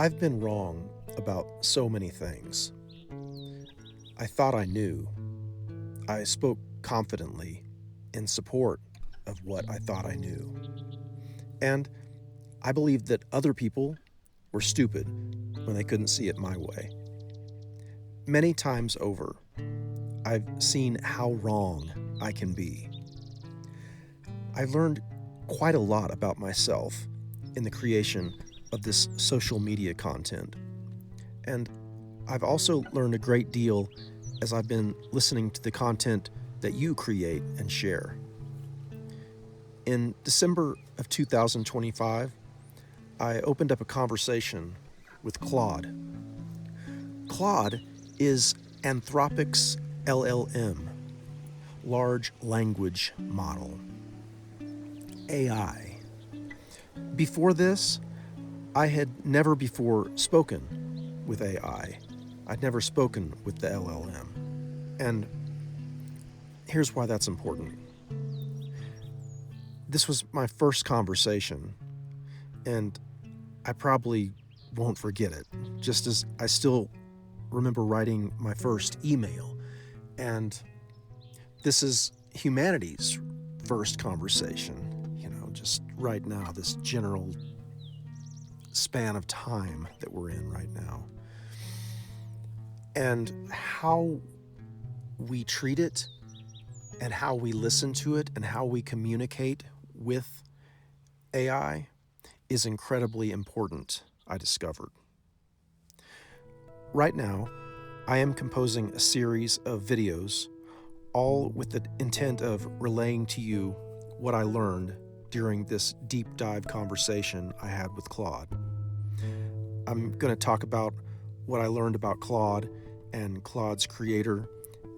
I've been wrong about so many things. I thought I knew. I spoke confidently in support of what I thought I knew. And I believed that other people were stupid when they couldn't see it my way. Many times over, I've seen how wrong I can be. I learned quite a lot about myself in the creation of this social media content. And I've also learned a great deal as I've been listening to the content that you create and share. In December of 2025, I opened up a conversation with Claude. Claude is Anthropic's LLM, Large Language Model, AI. Before this, I had never before spoken with AI. I'd never spoken with the LLM. And here's why that's important. This was my first conversation, and I probably won't forget it, just as I still remember writing my first email. And this is humanity's first conversation, just right now, this general span of time that we're in right now. And how we treat it and how we listen to it and how we communicate with AI is incredibly important, I discovered. Right now, I am composing a series of videos, all with the intent of relaying to you what I learned during this deep dive conversation I had with Claude. I'm going to talk about what I learned about Claude and Claude's creator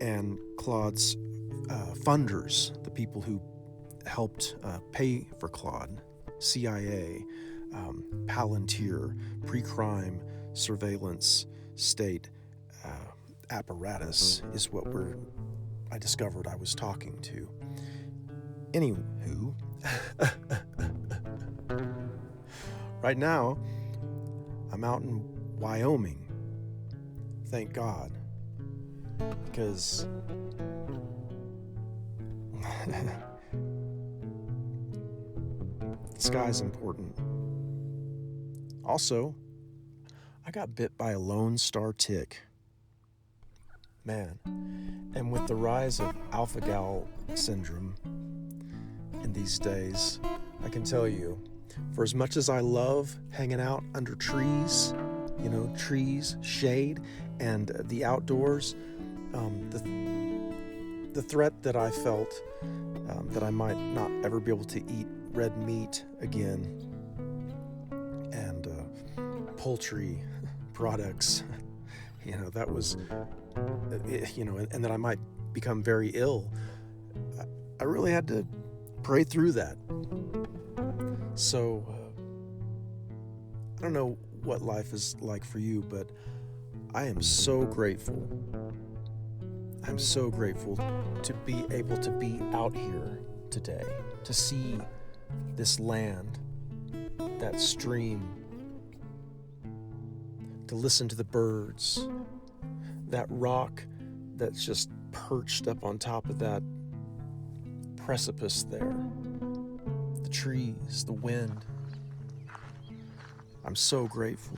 and Claude's funders, the people who helped pay for Claude, CIA, Palantir, pre-crime surveillance state apparatus is what I discovered I was talking to. Anywho, right now, I'm out in Wyoming. Thank God. Because the sky's important. Also, I got bit by a Lone Star tick. Man, and with the rise of alpha-gal syndrome in these days, I can tell you, for as much as I love hanging out under trees, trees, shade, and the outdoors, the threat that I felt that I might not ever be able to eat red meat again and poultry products, that was, and that I might become very ill. I really had to pray through that. So, I don't know what life is like for you, but I am so grateful. I'm so grateful to be able to be out here today, to see this land, that stream, to listen to the birds, that rock that's just perched up on top of that precipice there, the trees, the wind. I'm so grateful,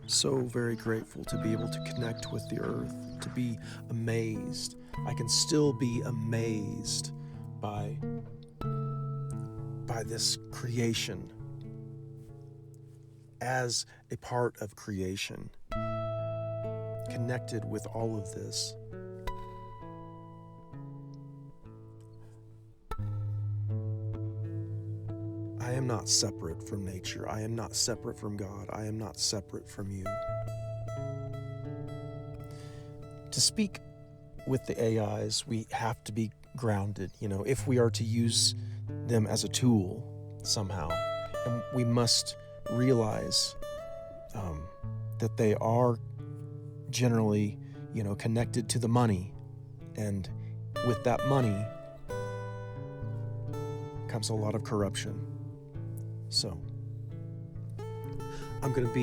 so very grateful to be able to connect with the earth, to be amazed. I can still be amazed by this creation as a part of creation, connected with all of this. I am not separate from nature. I am not separate from God. I am not separate from you. To speak with the AIs, we have to be grounded, if we are to use them as a tool somehow. And we must realize that they are generally, connected to the money. And with that money comes a lot of corruption. So, I'm going to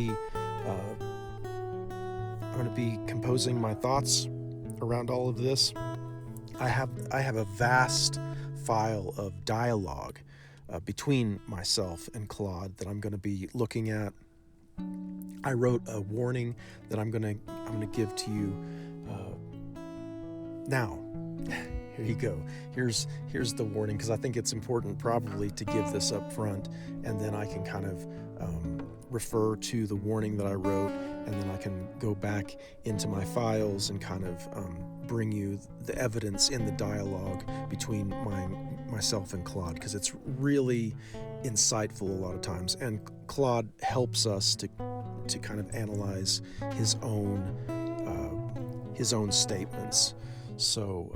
be composing my thoughts around all of this. I have a vast file of dialogue between myself and Claude that I'm going to be looking at. I wrote a warning that I'm going to give to you now. Here you go. Here's the warning, because I think it's important probably to give this up front, and then I can kind of refer to the warning that I wrote, and then I can go back into my files and kind of bring you the evidence in the dialogue between myself and Claude, because it's really insightful a lot of times, and Claude helps us to kind of analyze his own statements. So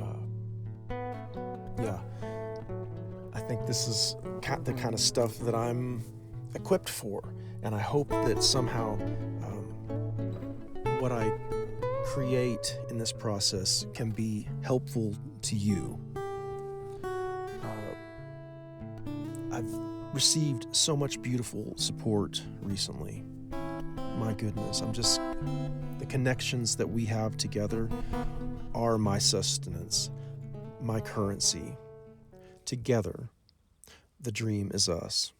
yeah, I think this is the kind of stuff that I'm equipped for, and I hope that somehow what I create in this process can be helpful to you. I've received so much beautiful support recently. My goodness, the connections that we have together are my sustenance, my currency. Together, the dream is us.